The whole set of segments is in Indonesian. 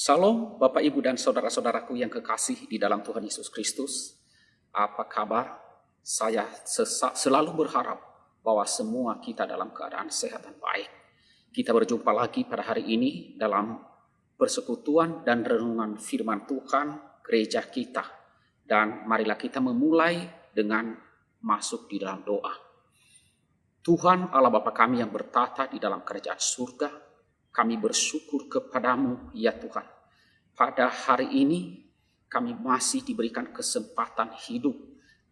Salam Bapak Ibu dan saudara-saudaraku yang kekasih di dalam Tuhan Yesus Kristus. Apa kabar? Saya selalu berharap bahwa semua kita dalam keadaan sehat dan baik. Kita berjumpa lagi pada hari ini dalam persekutuan dan renungan firman Tuhan gereja kita. Dan marilah kita memulai dengan masuk di dalam doa. Tuhan Allah Bapa kami yang bertata di dalam kerajaan surga, kami bersyukur kepadamu ya Tuhan. Pada hari ini kami masih diberikan kesempatan hidup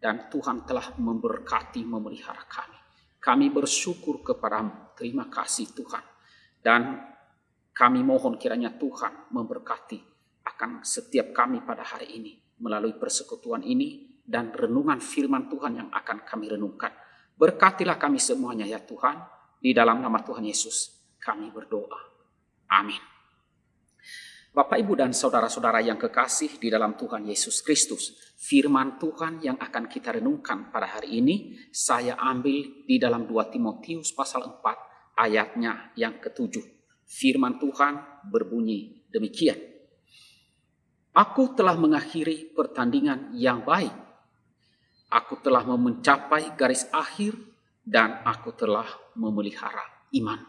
dan Tuhan telah memberkati memelihara kami. Kami bersyukur kepadamu, terima kasih Tuhan. Dan kami mohon kiranya Tuhan memberkati akan setiap kami pada hari ini melalui persekutuan ini dan renungan firman Tuhan yang akan kami renungkan. Berkatilah kami semuanya ya Tuhan, di dalam nama Tuhan Yesus kami berdoa. Amin. Bapak, Ibu, dan saudara-saudara yang kekasih di dalam Tuhan Yesus Kristus, firman Tuhan yang akan kita renungkan pada hari ini, saya ambil di dalam 2 Timotius pasal 4 ayatnya yang ke-7. Firman Tuhan berbunyi demikian. Aku telah mengakhiri pertandingan yang baik. Aku telah mencapai garis akhir dan aku telah memelihara iman.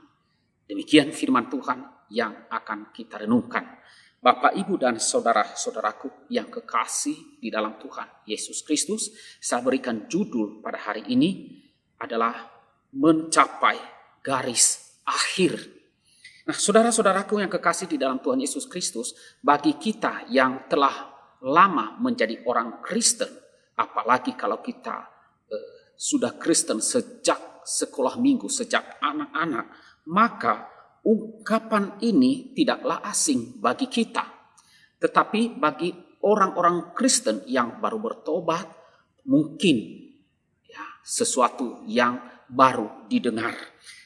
Demikian firman Tuhan yang akan kita renungkan. Bapak, Ibu, dan saudara-saudaraku yang kekasih di dalam Tuhan Yesus Kristus, saya berikan judul pada hari ini adalah mencapai garis akhir. Nah, saudara-saudaraku yang kekasih di dalam Tuhan Yesus Kristus, bagi kita yang telah lama menjadi orang Kristen, apalagi kalau kita sudah Kristen sejak sekolah minggu, sejak anak-anak, maka ungkapan ini tidaklah asing bagi kita. Tetapi bagi orang-orang Kristen yang baru bertobat, mungkin ya, sesuatu yang baru didengar.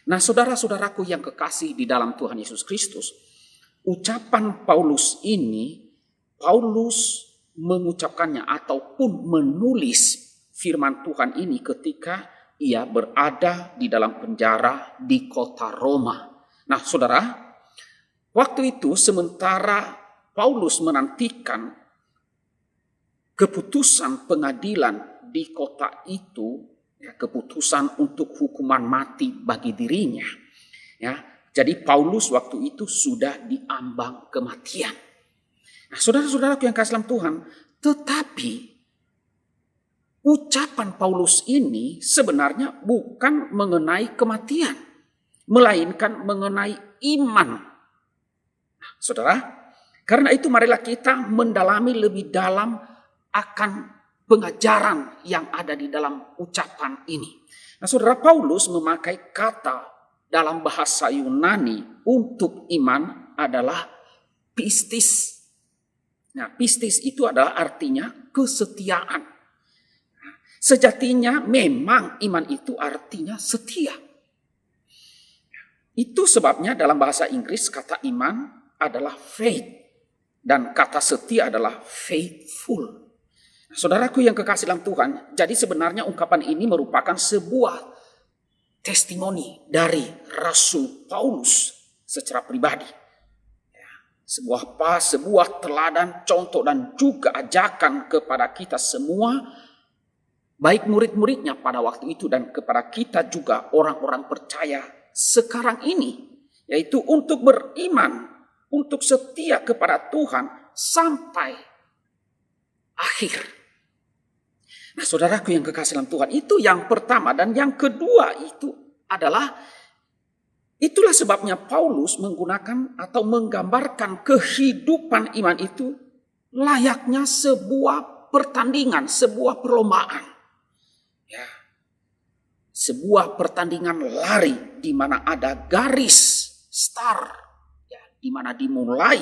Nah, saudara-saudaraku yang kekasih di dalam Tuhan Yesus Kristus, ucapan Paulus ini, Paulus mengucapkannya ataupun menulis firman Tuhan ini ketika ia berada di dalam penjara di kota Roma. Nah, saudara, waktu itu sementara Paulus menantikan keputusan pengadilan di kota itu, ya, keputusan untuk hukuman mati bagi dirinya. Ya, jadi Paulus waktu itu sudah diambang kematian. Nah, saudara-saudaraku yang kasih dalam Tuhan, tetapi ucapan Paulus ini sebenarnya bukan mengenai kematian, melainkan mengenai iman. Nah, saudara, karena itu marilah kita mendalami lebih dalam akan pengajaran yang ada di dalam ucapan ini. Nah, saudara, Paulus memakai kata dalam bahasa Yunani untuk iman adalah pistis. Nah, pistis itu adalah artinya kesetiaan. Sejatinya memang iman itu artinya setia. Itu sebabnya dalam bahasa Inggris kata iman adalah faith dan kata setia adalah faithful. Saudaraku yang kekasih dalam Tuhan, jadi sebenarnya ungkapan ini merupakan sebuah testimoni dari Rasul Paulus secara pribadi. Sebuah teladan, contoh dan juga ajakan kepada kita semua, baik murid-muridnya pada waktu itu dan kepada kita juga orang-orang percaya sekarang ini, yaitu untuk beriman, untuk setia kepada Tuhan sampai akhir. Nah, saudaraku yang kekasih dalam Tuhan, itu yang pertama. Dan yang kedua itu adalah, itulah sebabnya Paulus menggunakan atau menggambarkan kehidupan iman itu layaknya sebuah pertandingan, sebuah perlombaan. Ya, sebuah pertandingan lari di mana ada garis start, ya, di mana dimulai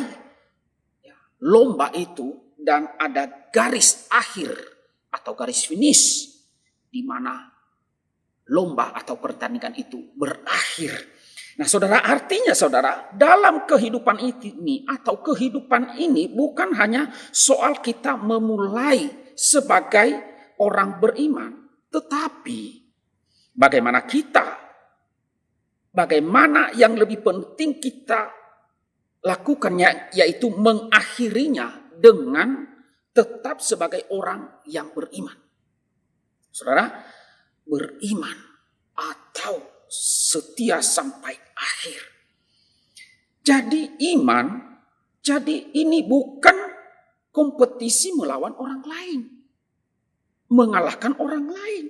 ya, lomba itu dan ada garis akhir atau garis finish di mana lomba atau pertandingan itu berakhir. Nah, saudara, artinya saudara, dalam kehidupan ini atau kehidupan ini bukan hanya soal kita memulai sebagai orang beriman, tetapi bagaimana yang lebih penting kita lakukannya, yaitu mengakhirinya dengan tetap sebagai orang yang beriman. Saudara, beriman atau setia sampai akhir. Jadi iman, jadi ini bukan kompetisi melawan orang lain, mengalahkan orang lain.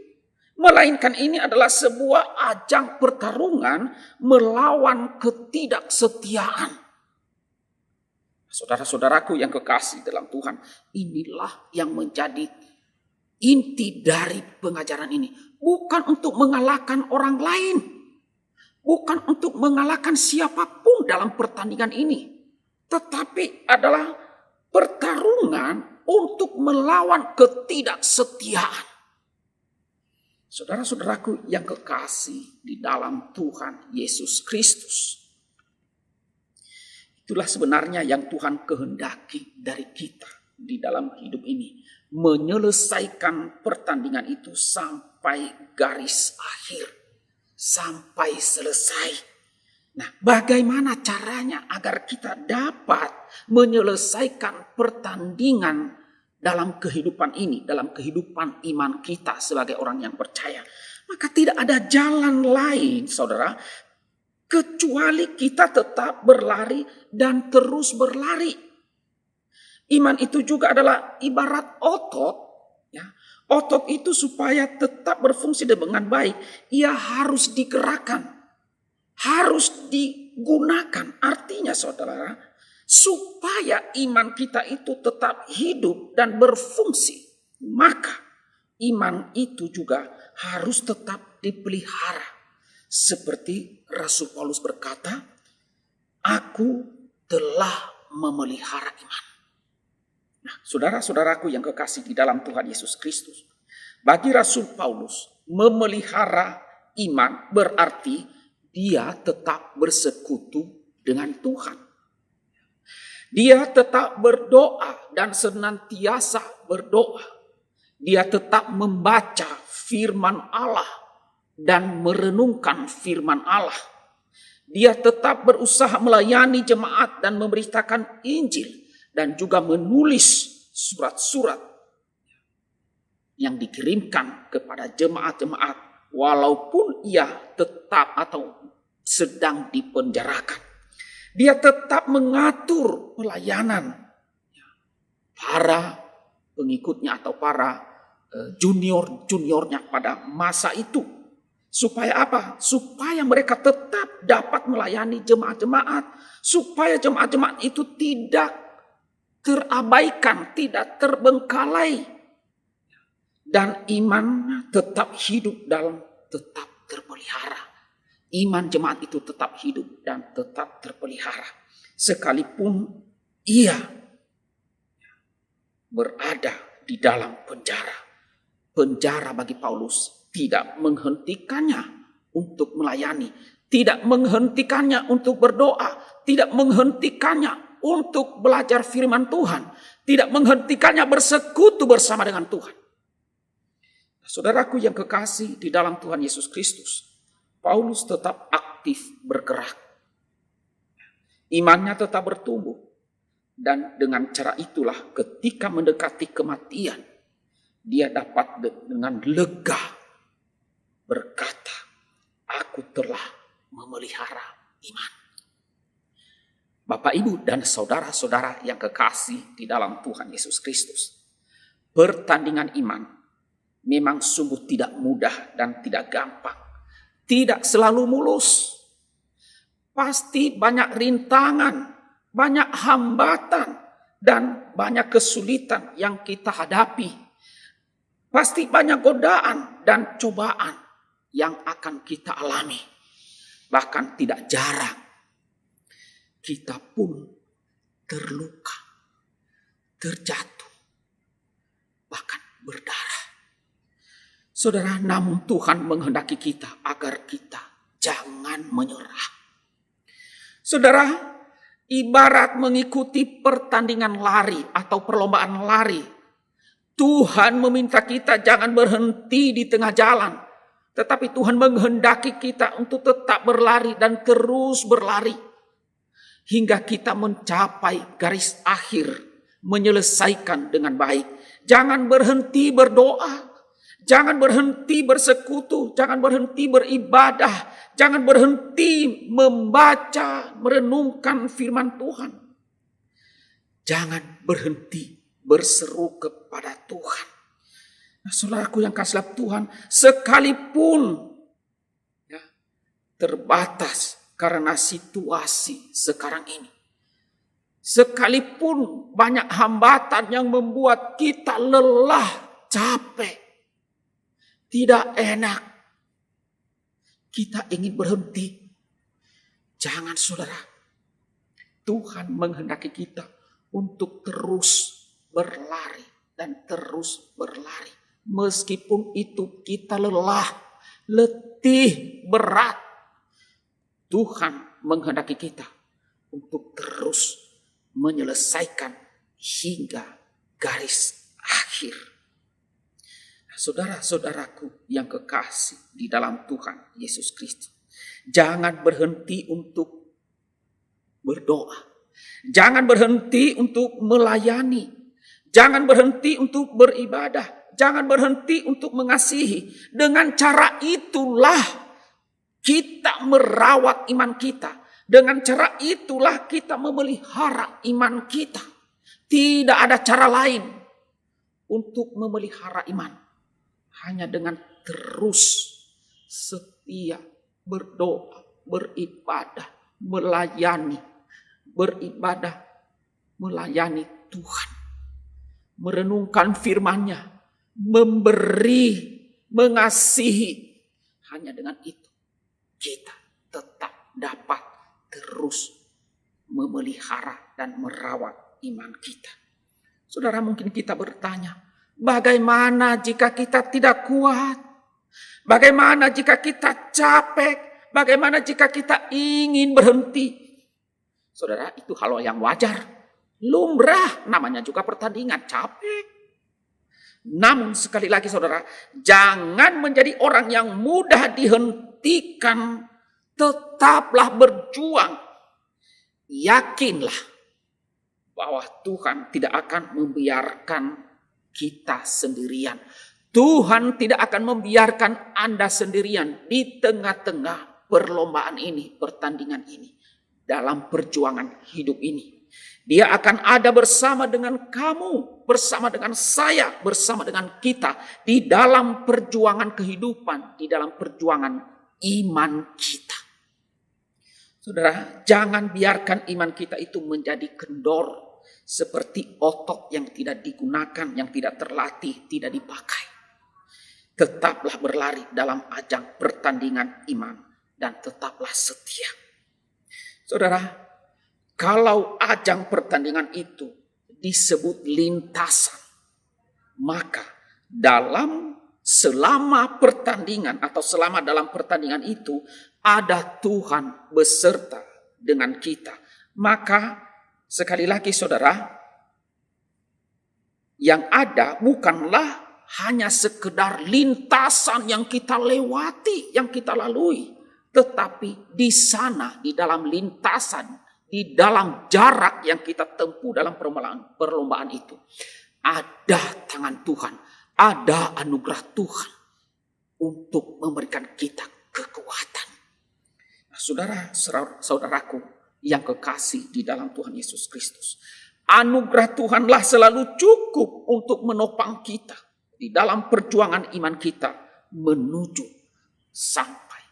Melainkan ini adalah sebuah ajang pertarungan melawan ketidaksetiaan. Saudara-saudaraku yang kekasih dalam Tuhan, inilah yang menjadi inti dari pengajaran ini. Bukan untuk mengalahkan orang lain, bukan untuk mengalahkan siapapun dalam pertandingan ini, tetapi adalah pertarungan untuk melawan ketidaksetiaan. Saudara-saudaraku yang kekasih di dalam Tuhan Yesus Kristus, itulah sebenarnya yang Tuhan kehendaki dari kita di dalam hidup ini. Menyelesaikan pertandingan itu sampai garis akhir, sampai selesai. Nah, bagaimana caranya agar kita dapat menyelesaikan pertandingan dalam kehidupan ini, dalam kehidupan iman kita sebagai orang yang percaya? Maka tidak ada jalan lain, saudara, kecuali kita tetap berlari dan terus berlari. Iman itu juga adalah ibarat otot. Ya. Otot itu supaya tetap berfungsi dengan baik, ia harus digerakkan, harus digunakan. Artinya saudara, supaya iman kita itu tetap hidup dan berfungsi, maka iman itu juga harus tetap dipelihara. Seperti Rasul Paulus berkata, aku telah memelihara iman. Nah, saudara-saudaraku yang kekasih di dalam Tuhan Yesus Kristus, bagi Rasul Paulus, memelihara iman berarti dia tetap bersekutu dengan Tuhan. Dia tetap berdoa dan senantiasa berdoa. Dia tetap membaca firman Allah dan merenungkan firman Allah. Dia tetap berusaha melayani jemaat dan memberitakan Injil, dan juga menulis surat-surat yang dikirimkan kepada jemaat-jemaat walaupun ia tetap atau sedang dipenjarakan. Dia tetap mengatur pelayanan para pengikutnya atau para junior-juniornya pada masa itu. Supaya apa? Supaya mereka tetap dapat melayani jemaat-jemaat. Supaya jemaat-jemaat itu tidak terabaikan, tidak terbengkalai. Dan iman tetap hidup dalam tetap terpelihara. Iman jemaat itu tetap hidup dan tetap terpelihara. Sekalipun ia berada di dalam penjara. Penjara bagi Paulus tidak menghentikannya untuk melayani. Tidak menghentikannya untuk berdoa. Tidak menghentikannya untuk belajar firman Tuhan. Tidak menghentikannya bersekutu bersama dengan Tuhan. Saudaraku yang kekasih di dalam Tuhan Yesus Kristus, Paulus tetap aktif bergerak. Imannya tetap bertumbuh. Dan dengan cara itulah ketika mendekati kematian, dia dapat dengan lega berkata, aku telah memelihara iman. Bapak, Ibu, dan saudara-saudara yang kekasih di dalam Tuhan Yesus Kristus. Pertandingan iman memang sungguh tidak mudah dan tidak gampang. Tidak selalu mulus. Pasti banyak rintangan, banyak hambatan, dan banyak kesulitan yang kita hadapi. Pasti banyak godaan dan cobaan yang akan kita alami. Bahkan tidak jarang kita pun terluka, terjatuh, bahkan berdarah. Saudara, namun Tuhan menghendaki kita agar kita jangan menyerah. Saudara, ibarat mengikuti pertandingan lari atau perlombaan lari. Tuhan meminta kita jangan berhenti di tengah jalan. Tetapi Tuhan menghendaki kita untuk tetap berlari dan terus berlari. hingga kita mencapai garis akhir, menyelesaikan dengan baik. Jangan berhenti berdoa, jangan berhenti bersekutu, jangan berhenti beribadah, jangan berhenti membaca, merenungkan firman Tuhan. Jangan berhenti berseru kepada Tuhan. Nah, saudaraku yang kasih Tuhan, sekalipun terbatas karena situasi sekarang ini, sekalipun banyak hambatan yang membuat kita lelah, capek, tidak enak, kita ingin berhenti. Jangan, saudara. Tuhan menghendaki kita untuk terus berlari dan terus berlari. Meskipun itu kita lelah, letih, berat, Tuhan menghendaki kita untuk terus menyelesaikan hingga garis akhir. Saudara-saudaraku yang kekasih di dalam Tuhan Yesus Kristus, jangan berhenti untuk berdoa, jangan berhenti untuk melayani, jangan berhenti untuk beribadah, jangan berhenti untuk mengasihi. Dengan cara itulah kita merawat iman kita. Dengan cara itulah kita memelihara iman kita. Tidak ada cara lain untuk memelihara iman. Hanya dengan terus setia berdoa, beribadah, melayani. Beribadah, melayani Tuhan. Merenungkan firman-Nya. Memberi, mengasihi. Hanya dengan itu kita tetap dapat terus memelihara dan merawat iman kita. Saudara, mungkin kita bertanya, bagaimana jika kita tidak kuat? Bagaimana jika kita capek? Bagaimana jika kita ingin berhenti? Saudara, itu hal yang wajar. Lumrah, namanya juga pertandingan, capek. Namun sekali lagi saudara, jangan menjadi orang yang mudah dihentikan. Tetaplah berjuang. Yakinlah bahwa Tuhan tidak akan membiarkan kita sendirian. Tuhan tidak akan membiarkan Anda sendirian di tengah-tengah perlombaan ini, pertandingan ini, dalam perjuangan hidup ini. Dia akan ada bersama dengan kamu, bersama dengan saya, bersama dengan kita di dalam perjuangan kehidupan, di dalam perjuangan iman kita. Saudara, jangan biarkan iman kita itu menjadi kendor seperti otot yang tidak digunakan, yang tidak terlatih, tidak dipakai. Tetaplah berlari dalam ajang pertandingan iman dan tetaplah setia. Saudara, kalau ajang pertandingan itu disebut lintasan, maka selama pertandingan atau selama dalam pertandingan itu ada Tuhan beserta dengan kita. Maka sekali lagi saudara, yang ada bukanlah hanya sekedar lintasan yang kita lewati, yang kita lalui. Tetapi di sana, di dalam lintasan, di dalam jarak yang kita tempuh dalam perlombaan itu, ada tangan Tuhan, ada anugerah Tuhan untuk memberikan kita kekuatan. Nah, saudaraku yang kekasih di dalam Tuhan Yesus Kristus, anugerah Tuhanlah selalu cukup untuk menopang kita di dalam perjuangan iman kita menuju sampai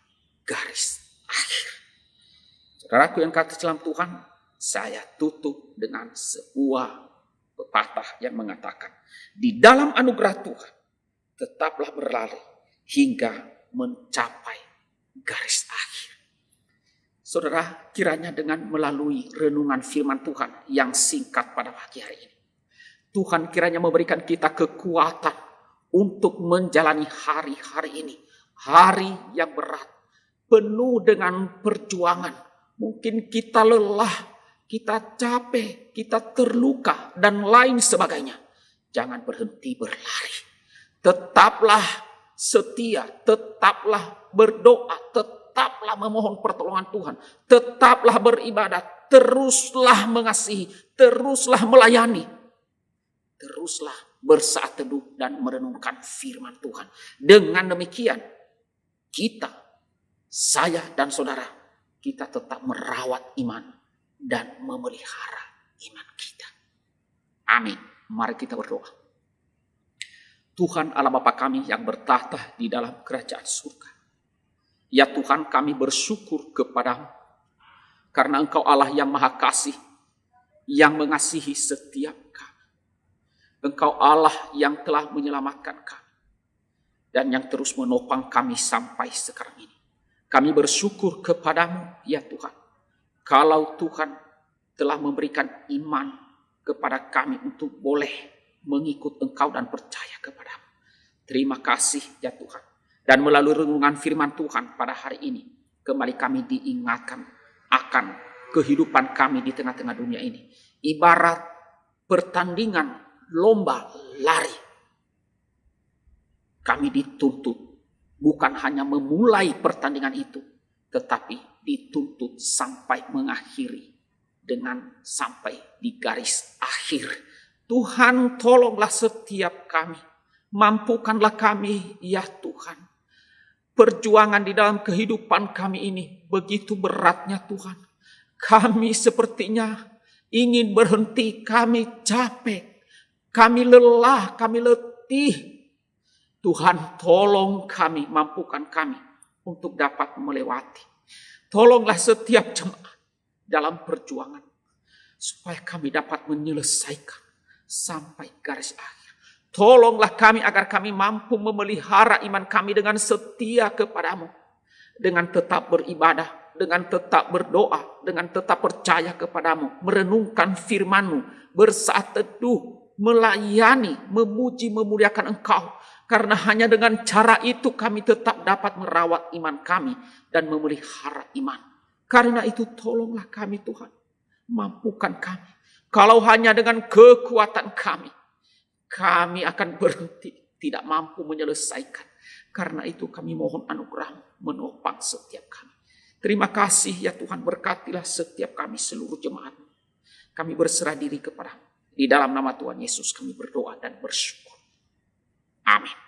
garis akhir. Saudaraku yang kekasih dalam Tuhan, saya tutup dengan sebuah pepatah yang mengatakan, di dalam anugerah Tuhan tetaplah berlari hingga mencapai garis akhir. Saudara, kiranya dengan melalui renungan firman Tuhan yang singkat pada pagi hari ini, Tuhan kiranya memberikan kita kekuatan untuk menjalani hari-hari ini. Hari yang berat, penuh dengan perjuangan. Mungkin kita lelah, kita capek, kita terluka, dan lain sebagainya. Jangan berhenti berlari. Tetaplah setia, tetaplah berdoa, tetaplah memohon pertolongan Tuhan. Tetaplah beribadah, teruslah mengasihi, teruslah melayani, teruslah bersaat teduh dan merenungkan firman Tuhan. Dengan demikian, kita, saya dan saudara, kita tetap merawat iman dan memelihara iman kita. Amin. Mari kita berdoa. Tuhan Allah Bapa kami yang bertahta di dalam kerajaan surga. Ya Tuhan, kami bersyukur kepadamu karena Engkau Allah yang maha kasih, yang mengasihi setiap kami. Engkau Allah yang telah menyelamatkan kami dan yang terus menopang kami sampai sekarang ini. Kami bersyukur kepadamu ya Tuhan. Kalau Tuhan telah memberikan iman kepada kami untuk boleh mengikut Engkau dan percaya kepadamu. Terima kasih ya Tuhan. Dan melalui renungan firman Tuhan pada hari ini, kembali kami diingatkan akan kehidupan kami di tengah-tengah dunia ini. Ibarat pertandingan lomba lari. Kami dituntut bukan hanya memulai pertandingan itu, tetapi dituntut sampai mengakhiri dengan sampai di garis akhir. Tuhan, tolonglah setiap kami. Mampukanlah kami, ya Tuhan. Perjuangan di dalam kehidupan kami ini begitu beratnya Tuhan. Kami sepertinya ingin berhenti, kami capek, kami lelah, kami letih. Tuhan, tolong kami, mampukan kami untuk dapat melewati. Tolonglah setiap jemaat dalam perjuangan supaya kami dapat menyelesaikan sampai garis akhir. Tolonglah kami agar kami mampu memelihara iman kami dengan setia kepadamu. Dengan tetap beribadah, dengan tetap berdoa, dengan tetap percaya kepadamu. Merenungkan firman-Mu, bersaat teduh, melayani, memuji, memuliakan Engkau. Karena hanya dengan cara itu kami tetap dapat merawat iman kami dan memelihara iman. Karena itu tolonglah kami Tuhan. Mampukan kami. Kalau hanya dengan kekuatan kami akan berhenti, tidak mampu menyelesaikan. Karena itu kami mohon anugerah menopang setiap kami. Terima kasih ya Tuhan, berkatilah setiap kami seluruh jemaat. Kami berserah diri kepada-Mu. Di dalam nama Tuhan Yesus kami berdoa dan bersyukur. Amin.